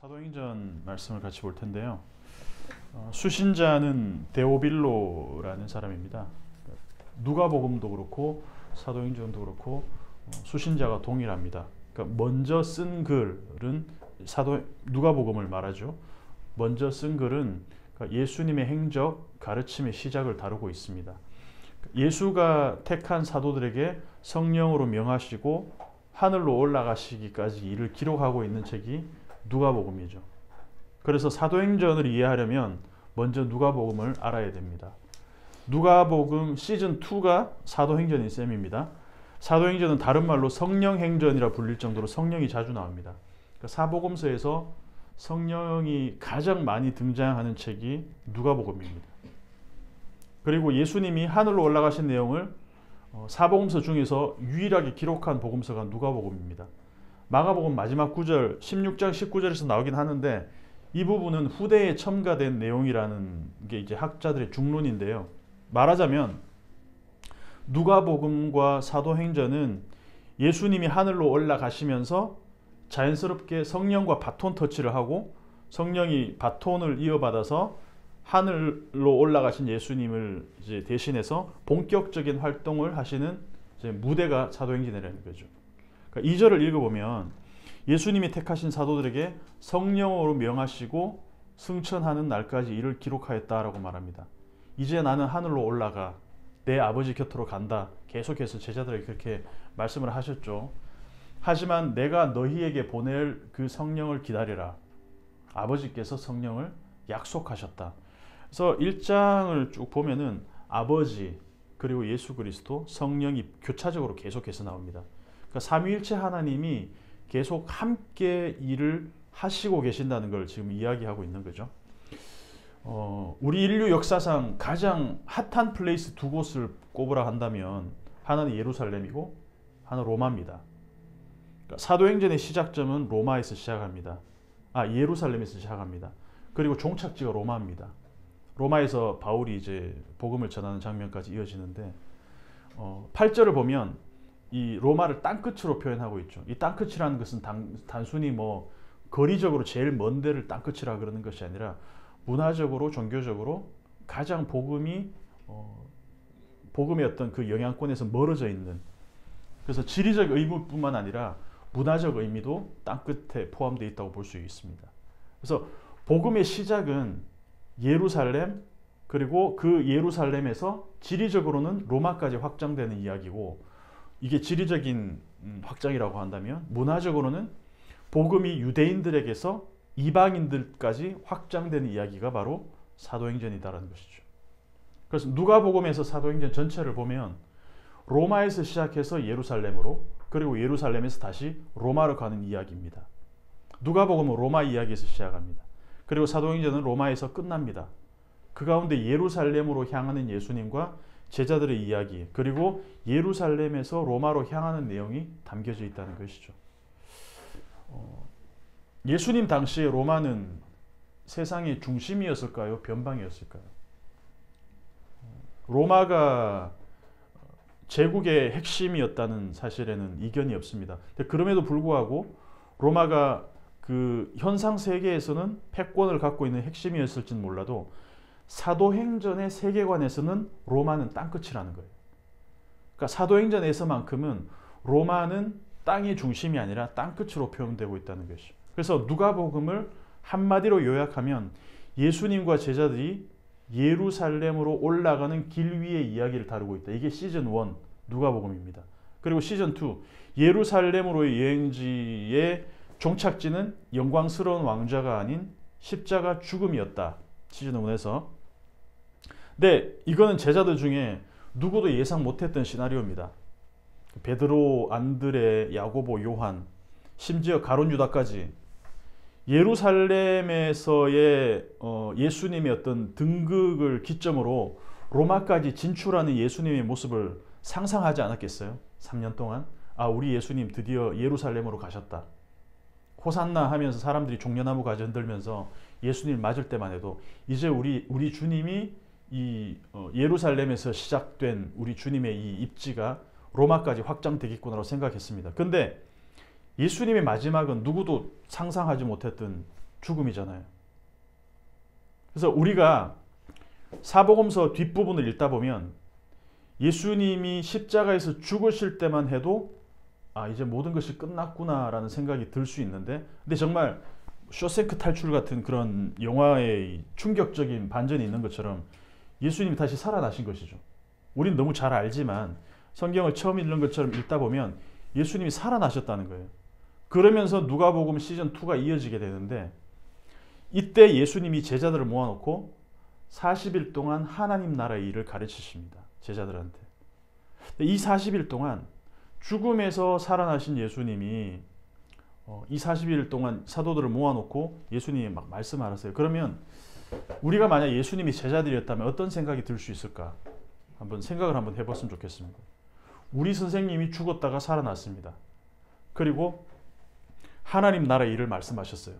사도행전 말씀을 같이 볼 텐데요. 수신자는 데오빌로라는 사람입니다. 누가복음도 그렇고 사도행전도 그렇고 수신자가 동일합니다. 그러니까 먼저 쓴 글은 누가복음을 말하죠. 먼저 쓴 글은 예수님의 행적, 가르침의 시작을 다루고 있습니다. 예수가 택한 사도들에게 성령으로 명하시고 하늘로 올라가시기까지 이를 기록하고 있는 책이 누가복음이죠. 그래서 사도행전을 이해하려면 먼저 누가복음을 알아야 됩니다. 누가복음 시즌 2가 사도행전인 셈입니다. 사도행전은 다른 말로 성령행전이라 불릴 정도로 성령이 자주 나옵니다. 그러니까 사복음서에서 성령이 가장 많이 등장하는 책이 누가복음입니다. 그리고 예수님이 하늘로 올라가신 내용을 사복음서 중에서 유일하게 기록한 복음서가 누가복음입니다. 마가복음 마지막 구절 16장 19절에서 나오긴 하는데 이 부분은 후대에 첨가된 내용이라는 게 이제 학자들의 중론인데요. 말하자면 누가복음과 사도행전은 예수님이 하늘로 올라가시면서 자연스럽게 성령과 바톤 터치를 하고 성령이 바톤을 이어받아서 하늘로 올라가신 예수님을 이제 대신해서 본격적인 활동을 하시는 이제 무대가 사도행전이라는 거죠. 그러니까 2절을 읽어보면 예수님이 택하신 사도들에게 성령으로 명하시고 승천하는 날까지 이를 기록하였다라고 말합니다. 이제 나는 하늘로 올라가 내 아버지 곁으로 간다. 계속해서 제자들에게 그렇게 말씀을 하셨죠. 하지만 내가 너희에게 보낼 그 성령을 기다리라. 아버지께서 성령을 약속하셨다. 그래서 1장을 쭉 보면은 아버지 그리고 예수 그리스도 성령이 교차적으로 계속해서 나옵니다. 그러니까 삼위일체 하나님이 계속 함께 일을 하시고 계신다는 걸 지금 이야기하고 있는 거죠. 우리 인류 역사상 가장 핫한 플레이스 두 곳을 꼽으라 한다면 하나는 예루살렘이고 하나는 로마입니다. 그러니까 사도행전의 시작점은 로마에서 시작합니다. 예루살렘에서 시작합니다. 그리고 종착지가 로마입니다. 로마에서 바울이 이제 복음을 전하는 장면까지 이어지는데 8절을 보면 이 로마를 땅끝으로 표현하고 있죠. 이 땅끝이라는 것은 단순히 뭐 거리적으로 제일 먼 데를 땅끝이라 그러는 것이 아니라 문화적으로 종교적으로 가장 복음의 어떤 그 영향권에서 멀어져 있는, 그래서 지리적 의미뿐만 아니라 문화적 의미도 땅끝에 포함되어 있다고 볼 수 있습니다. 그래서 복음의 시작은 예루살렘, 그리고 그 예루살렘에서 지리적으로는 로마까지 확장되는 이야기고, 이게 지리적인 확장이라고 한다면 문화적으로는 복음이 유대인들에게서 이방인들까지 확장되는 이야기가 바로 사도행전이다라는 것이죠. 그래서 누가복음에서 사도행전 전체를 보면 로마에서 시작해서 예루살렘으로, 그리고 예루살렘에서 다시 로마로 가는 이야기입니다. 누가복음은 로마 이야기에서 시작합니다. 그리고 사도행전은 로마에서 끝납니다. 그 가운데 예루살렘으로 향하는 예수님과 제자들의 이야기, 그리고 예루살렘에서 로마로 향하는 내용이 담겨져 있다는 것이죠. 예수님 당시에 로마는 세상의 중심이었을까요? 변방이었을까요? 로마가 제국의 핵심이었다는 사실에는 이견이 없습니다. 그럼에도 불구하고 로마가 그 현상 세계에서는 패권을 갖고 있는 핵심이었을지는 몰라도 사도행전의 세계관에서는 로마는 땅끝이라는 거예요. 그러니까 사도행전에서만큼은 로마는 땅의 중심이 아니라 땅끝으로 표현되고 있다는 것이죠. 그래서 누가복음을 한마디로 요약하면 예수님과 제자들이 예루살렘으로 올라가는 길 위의 이야기를 다루고 있다. 이게 시즌 1 누가복음입니다. 그리고 시즌 2 예루살렘으로의 여행지의 종착지는 영광스러운 왕좌가 아닌 십자가 죽음이었다. 시즌 1에서. 근데 이거는 제자들 중에 누구도 예상 못했던 시나리오입니다. 베드로, 안드레, 야고보, 요한, 심지어 가룟 유다까지 예루살렘에서의 예수님의 어떤 등극을 기점으로 로마까지 진출하는 예수님의 모습을 상상하지 않았겠어요? 3년 동안 우리 예수님 드디어 예루살렘으로 가셨다. 호산나 하면서 사람들이 종려나무 가지 흔들면서 예수님 맞을 때만 해도 이제 우리 주님이 이 예루살렘에서 시작된 우리 주님의 이 입지가 로마까지 확장되겠구나라고 생각했습니다. 근데 예수님의 마지막은 누구도 상상하지 못했던 죽음이잖아요. 그래서 우리가 사복음서 뒷부분을 읽다 보면 예수님이 십자가에서 죽으실 때만 해도 이제 모든 것이 끝났구나라는 생각이 들 수 있는데, 근데 정말 쇼생크 탈출 같은 그런 영화의 충격적인 반전이 있는 것처럼 예수님이 다시 살아나신 것이죠. 우린 너무 잘 알지만 성경을 처음 읽는 것처럼 읽다 보면 예수님이 살아나셨다는 거예요. 그러면서 누가복음 시즌 2가 이어지게 되는데, 이때 예수님이 제자들을 모아놓고 40일 동안 하나님 나라의 일을 가르치십니다. 제자들한테. 이 40일 동안 죽음에서 살아나신 예수님이 이 40일 동안 사도들을 모아놓고 예수님이 막 말씀하셨어요. 그러면 우리가 만약 예수님이 제자들이었다면 어떤 생각이 들 수 있을까? 한번 생각을 한번 해봤으면 좋겠습니다. 우리 선생님이 죽었다가 살아났습니다. 그리고 하나님 나라의 일을 말씀하셨어요.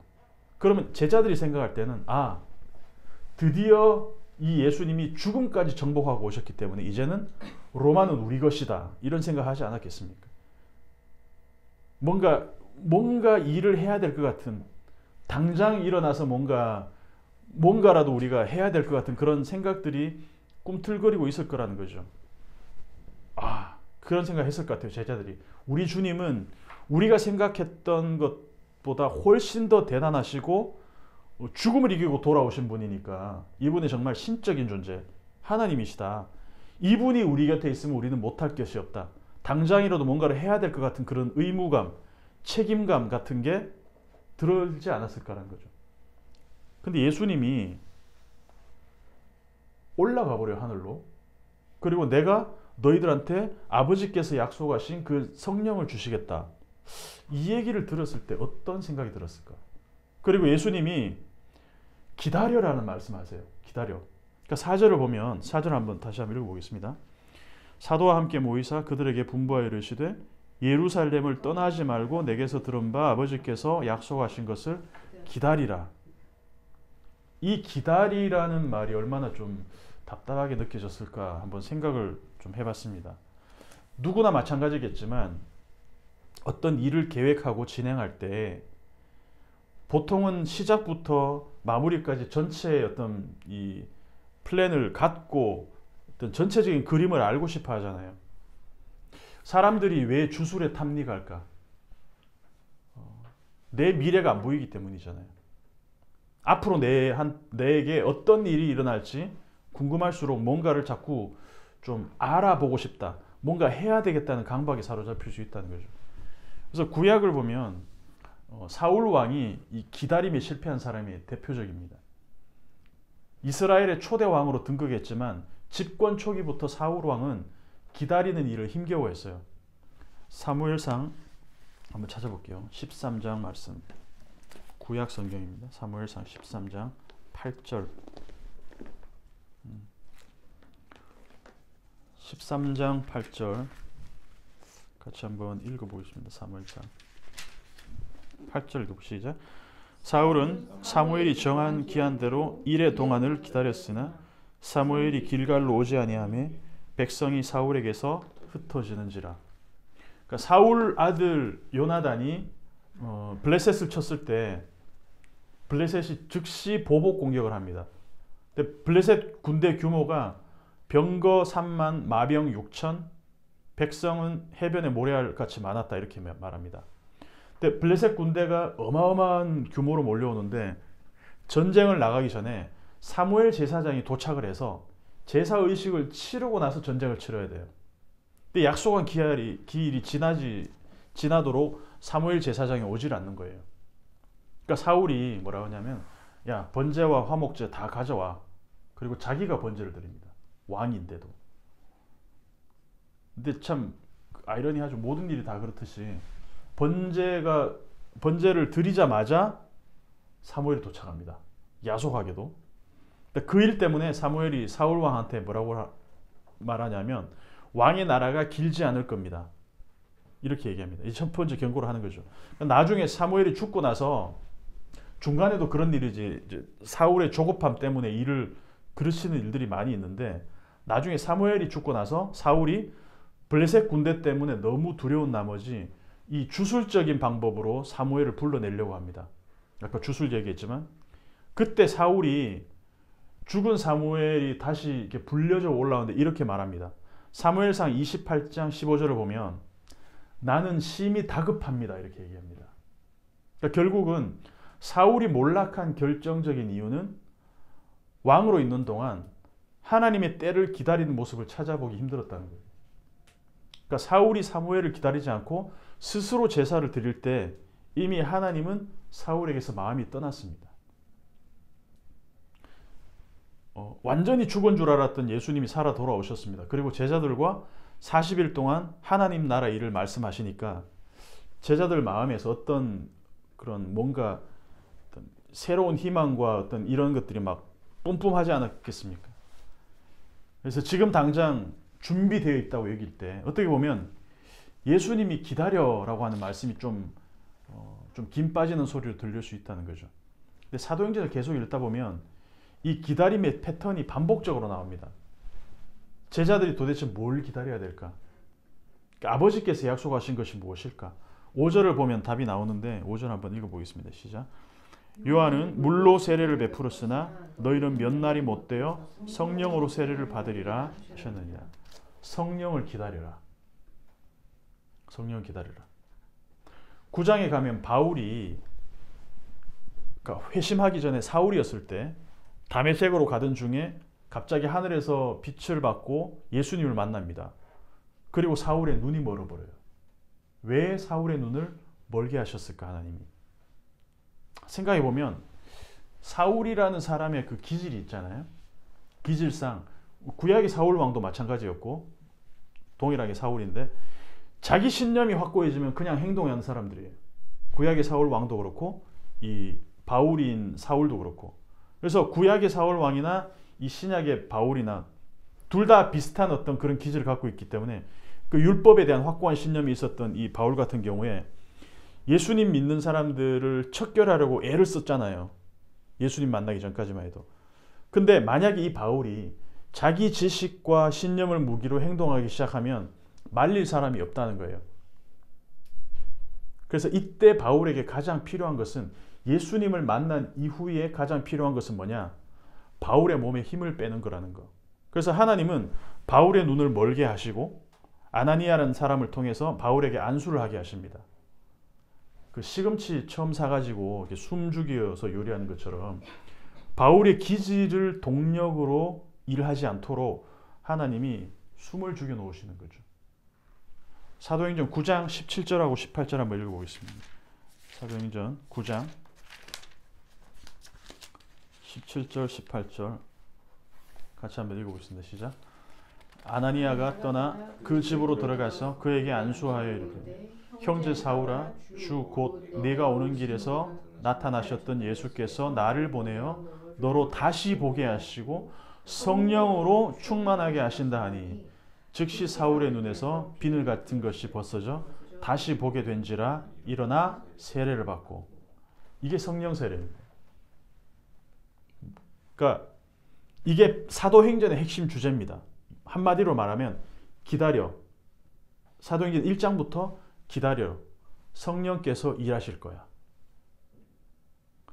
그러면 제자들이 생각할 때는 드디어 이 예수님이 죽음까지 정복하고 오셨기 때문에 이제는 로마는 우리 것이다, 이런 생각하지 않았겠습니까? 뭔가 일을 해야 될 것 같은, 당장 일어나서 뭔가라도 우리가 해야 될 것 같은 그런 생각들이 꿈틀거리고 있을 거라는 거죠. 그런 생각했을 것 같아요, 제자들이. 우리 주님은 우리가 생각했던 것보다 훨씬 더 대단하시고 죽음을 이기고 돌아오신 분이니까 이분이 정말 신적인 존재, 하나님이시다. 이분이 우리 곁에 있으면 우리는 못할 것이 없다. 당장이라도 뭔가를 해야 될 것 같은 그런 의무감, 책임감 같은 게 들어오지 않았을까라는 거죠. 근데 예수님이 올라가 버려요, 하늘로. 그리고 내가 너희들한테 아버지께서 약속하신 그 성령을 주시겠다. 이 얘기를 들었을 때 어떤 생각이 들었을까? 그리고 예수님이 기다려라는 말씀하세요. 기다려. 그러니까 4절을 보면, 4절 한번 다시 한번 읽어보겠습니다. 사도와 함께 모이사 그들에게 분부하여 이르시되 예루살렘을 떠나지 말고 내게서 들은 바 아버지께서 약속하신 것을 기다리라. 이 기다리라는 말이 얼마나 좀 답답하게 느껴졌을까 한번 생각을 좀 해봤습니다. 누구나 마찬가지겠지만 어떤 일을 계획하고 진행할 때 보통은 시작부터 마무리까지 전체의 어떤 이 플랜을 갖고 어떤 전체적인 그림을 알고 싶어 하잖아요. 사람들이 왜 주술에 탐닉할까? 내 미래가 안 보이기 때문이잖아요. 앞으로 내에게 어떤 일이 일어날지 궁금할수록 뭔가를 자꾸 좀 알아보고 싶다. 뭔가 해야 되겠다는 강박에 사로잡힐 수 있다는 거죠. 그래서 구약을 보면 사울 왕이 이 기다림에 실패한 사람이 대표적입니다. 이스라엘의 초대 왕으로 등극했지만 집권 초기부터 사울 왕은 기다리는 일을 힘겨워했어요. 사무엘상 한번 찾아볼게요. 13장 말씀. 구약 성경입니다. 사무엘상 13장 8절. 13장 8절 같이 한번 읽어보겠습니다. 사무엘상 8절 읽어보시죠. 사울은 사무엘이 정한 기한대로 일의 동안을 기다렸으나 사무엘이 길갈로 오지 아니하며 백성이 사울에게서 흩어지는지라. 그러니까 사울 아들 요나단이 블레셋을 쳤을 때 블레셋이 즉시 보복 공격을 합니다. 근데 블레셋 군대 규모가 병거 3만, 마병 6천, 백성은 해변에 모래알 같이 많았다, 이렇게 말합니다. 근데 블레셋 군대가 어마어마한 규모로 몰려오는데 전쟁을 나가기 전에 사무엘 제사장이 도착을 해서 제사의식을 치르고 나서 전쟁을 치러야 돼요. 근데 약속한 기일이 지나도록 사무엘 제사장이 오질 않는 거예요. 그러니까 사울이 뭐라고 하냐면, 야, 번제와 화목제 다 가져와. 그리고 자기가 번제를 드립니다. 왕인데도. 근데 참 아이러니하죠. 모든 일이 다 그렇듯이 번제를 드리자마자 사무엘이 도착합니다. 야속하게도. 그 일 때문에 사무엘이 사울 왕한테 뭐라고 말하냐면 왕의 나라가 길지 않을 겁니다. 이렇게 얘기합니다. 이 첫 번째 경고를 하는 거죠. 나중에 사무엘이 죽고 나서 중간에도 그런 일이지, 이제 사울의 조급함 때문에 일을 그르치는 일들이 많이 있는데, 나중에 사무엘이 죽고 나서 사울이 블레셋 군대 때문에 너무 두려운 나머지 이 주술적인 방법으로 사무엘을 불러내려고 합니다. 아까 주술 얘기했지만 그때 사울이 죽은 사무엘이 다시 이렇게 불려져 올라오는데 이렇게 말합니다. 사무엘상 28장 15절을 보면 나는 심히 다급합니다. 이렇게 얘기합니다. 그러니까 결국은 사울이 몰락한 결정적인 이유는 왕으로 있는 동안 하나님의 때를 기다리는 모습을 찾아보기 힘들었다는 거예요. 그러니까 사울이 사무엘을 기다리지 않고 스스로 제사를 드릴 때 이미 하나님은 사울에게서 마음이 떠났습니다. 완전히 죽은 줄 알았던 예수님이 살아 돌아오셨습니다. 그리고 제자들과 40일 동안 하나님 나라 일을 말씀하시니까 제자들 마음에서 어떤 그런 뭔가 어떤 새로운 희망과 어떤 이런 것들이 막 뿜뿜하지 않았겠습니까? 그래서 지금 당장 준비되어 있다고 얘기할 때 어떻게 보면 예수님이 기다려라고 하는 말씀이 좀 김 빠지는 소리로 들릴 수 있다는 거죠. 근데 사도행전을 계속 읽다 보면 이 기다림의 패턴이 반복적으로 나옵니다. 제자들이 도대체 뭘 기다려야 될까? 그러니까 아버지께서 약속하신 것이 무엇일까? 5절을 보면 답이 나오는데 5절 한번 읽어보겠습니다. 시작. 요한은 물로 세례를 베풀었으나 너희는 몇 날이 못되어 성령으로 세례를 받으리라 하셨느니라. 성령을 기다려라. 성령을 기다려라. 9장에 가면 바울이 그러니까 회심하기 전에 사울이었을 때 다메섹으로 가던 중에 갑자기 하늘에서 빛을 받고 예수님을 만납니다. 그리고 사울의 눈이 멀어버려요. 왜 사울의 눈을 멀게 하셨을까 하나님이? 생각해보면 사울이라는 사람의 그 기질이 있잖아요. 기질상 구약의 사울 왕도 마찬가지였고 동일하게 사울인데 자기 신념이 확고해지면 그냥 행동하는 사람들이에요. 구약의 사울 왕도 그렇고 이 바울인 사울도 그렇고. 그래서 구약의 사울 왕이나 이 신약의 바울이나 둘 다 비슷한 어떤 그런 기질을 갖고 있기 때문에 그 율법에 대한 확고한 신념이 있었던 이 바울 같은 경우에 예수님 믿는 사람들을 척결하려고 애를 썼잖아요. 예수님 만나기 전까지만 해도. 근데 만약에 이 바울이 자기 지식과 신념을 무기로 행동하기 시작하면 말릴 사람이 없다는 거예요. 그래서 이때 바울에게 가장 필요한 것은 예수님을 만난 이후에 가장 필요한 것은 뭐냐? 바울의 몸에 힘을 빼는 거라는 거. 그래서 하나님은 바울의 눈을 멀게 하시고 아나니아라는 사람을 통해서 바울에게 안수를 하게 하십니다. 그 시금치 처음 사가지고 이렇게 숨죽여서 요리하는 것처럼 바울의 기질을 동력으로 일하지 않도록 하나님이 숨을 죽여 놓으시는 거죠. 사도행전 9장 17절하고 18절 한번 읽어보겠습니다. 사도행전 9장 17절 18절 같이 한번 읽어보겠습니다. 시작. 아나니아가 떠나 그 집으로 들어가서 그에게 안수하여 이르되 형제 사울아 주 곧 네가 오는 길에서 나타나셨던 예수께서 나를 보내어 너로 다시 보게 하시고 성령으로 충만하게 하신다 하니 즉시 사울의 눈에서 비늘 같은 것이 벗어져 다시 보게 된지라 일어나 세례를 받고. 이게 성령 세례입니다. 그러니까 이게 사도행전의 핵심 주제입니다. 한마디로 말하면 기다려. 사도행전 1장부터 기다려. 성령께서 일하실 거야.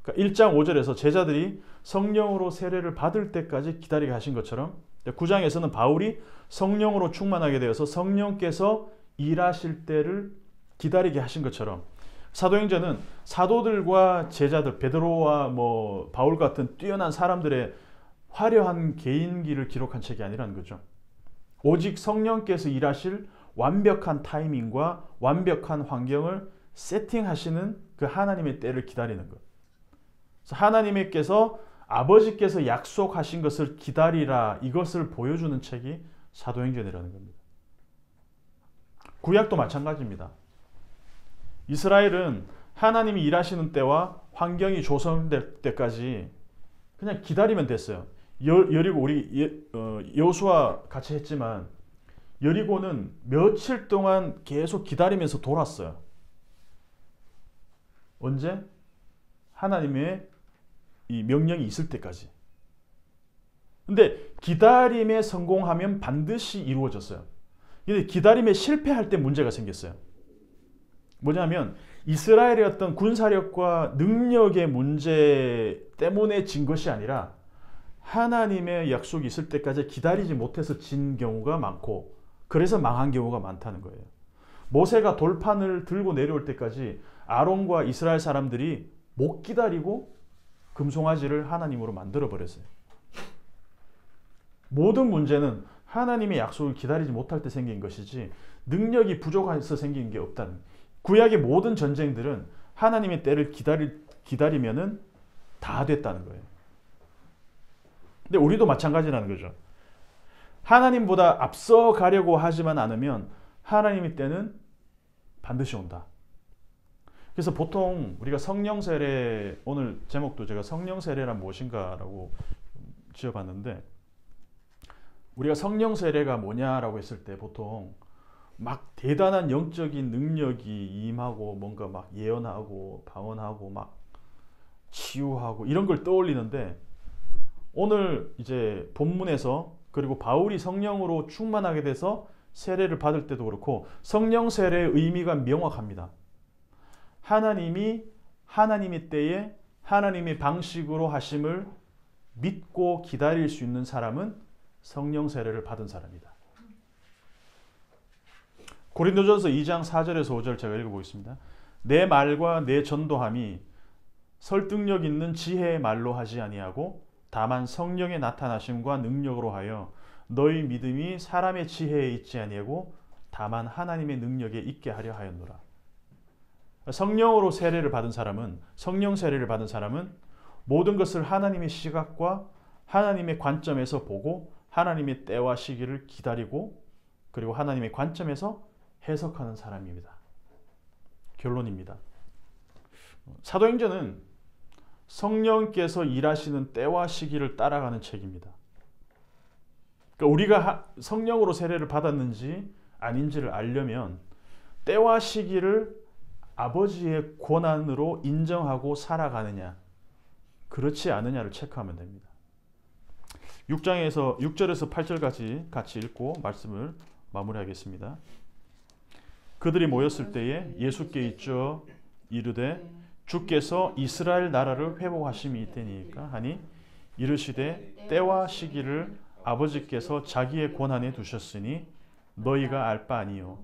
그러니까 1장 5절에서 제자들이 성령으로 세례를 받을 때까지 기다리게 하신 것처럼 9장에서는 바울이 성령으로 충만하게 되어서 성령께서 일하실 때를 기다리게 하신 것처럼 사도행전은 사도들과 제자들, 베드로와 바울 같은 뛰어난 사람들의 화려한 개인기를 기록한 책이 아니라는 거죠. 오직 성령께서 일하실 완벽한 타이밍과 완벽한 환경을 세팅하시는 그 하나님의 때를 기다리는 것. 그래서 하나님께서 아버지께서 약속하신 것을 기다리라, 이것을 보여주는 책이 사도행전이라는 겁니다. 구약도 마찬가지입니다. 이스라엘은 하나님이 일하시는 때와 환경이 조성될 때까지 그냥 기다리면 됐어요. 여리고 우리 여호수아 같이 했지만 여리고는 며칠 동안 계속 기다리면서 돌았어요. 언제? 하나님의 이 명령이 있을 때까지. 근데 기다림에 성공하면 반드시 이루어졌어요. 근데 기다림에 실패할 때 문제가 생겼어요. 뭐냐면 이스라엘의 어떤 군사력과 능력의 문제 때문에 진 것이 아니라 하나님의 약속이 있을 때까지 기다리지 못해서 진 경우가 많고, 그래서 망한 경우가 많다는 거예요. 모세가 돌판을 들고 내려올 때까지 아론과 이스라엘 사람들이 못 기다리고 금송아지를 하나님으로 만들어 버렸어요. 모든 문제는 하나님의 약속을 기다리지 못할 때 생긴 것이지 능력이 부족해서 생긴 게 없다는 거예요. 구약의 모든 전쟁들은 하나님의 때를 기다리면은 다 됐다는 거예요. 근데 우리도 마찬가지라는 거죠. 하나님보다 앞서 가려고 하지만 않으면 하나님의 때는 반드시 온다. 그래서 보통 우리가 성령 세례, 오늘 제목도 제가 성령 세례란 무엇인가라고 지어봤는데, 우리가 성령 세례가 뭐냐라고 했을 때 보통 막 대단한 영적인 능력이 임하고 뭔가 막 예언하고 방언하고 막 치유하고 이런 걸 떠올리는데, 오늘 이제 본문에서 그리고 바울이 성령으로 충만하게 돼서 세례를 받을 때도 그렇고 성령 세례의 의미가 명확합니다. 하나님이 하나님의 때에 하나님의 방식으로 하심을 믿고 기다릴 수 있는 사람은 성령 세례를 받은 사람이다. 고린도전서 2장 4절에서 5절 제가 읽어보겠습니다. 내 말과 내 전도함이 설득력 있는 지혜의 말로 하지 아니하고 다만 성령의 나타나심과 능력으로 하여 너희 믿음이 사람의 지혜에 있지 아니하고 다만 하나님의 능력에 있게 하려 하였노라. 성령으로 세례를 받은 사람은, 성령 세례를 받은 사람은 모든 것을 하나님의 시각과 하나님의 관점에서 보고 하나님의 때와 시기를 기다리고 그리고 하나님의 관점에서 해석하는 사람입니다. 결론입니다. 사도행전은 성령께서 일하시는 때와 시기를 따라가는 책입니다. 그러니까 우리가 성령으로 세례를 받았는지 아닌지를 알려면 때와 시기를 아버지의 권한으로 인정하고 살아가느냐, 그렇지 않느냐를 체크하면 됩니다. 6장에서 6절에서 8절까지 같이 읽고 말씀을 마무리하겠습니다. 그들이 모였을 때에 예수께 이르러 이르되 주께서 이스라엘 나라를 회복하심이 있다니까 하니 이르시되 때와 시기를 아버지께서 자기의 권한에 두셨으니 너희가 알 바 아니요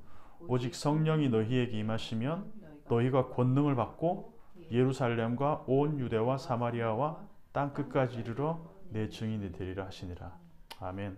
오직 성령이 너희에게 임하시면 너희가 권능을 받고 예루살렘과 온 유대와 사마리아와 땅 끝까지 이르러 내 증인이 되리라 하시니라. 아멘.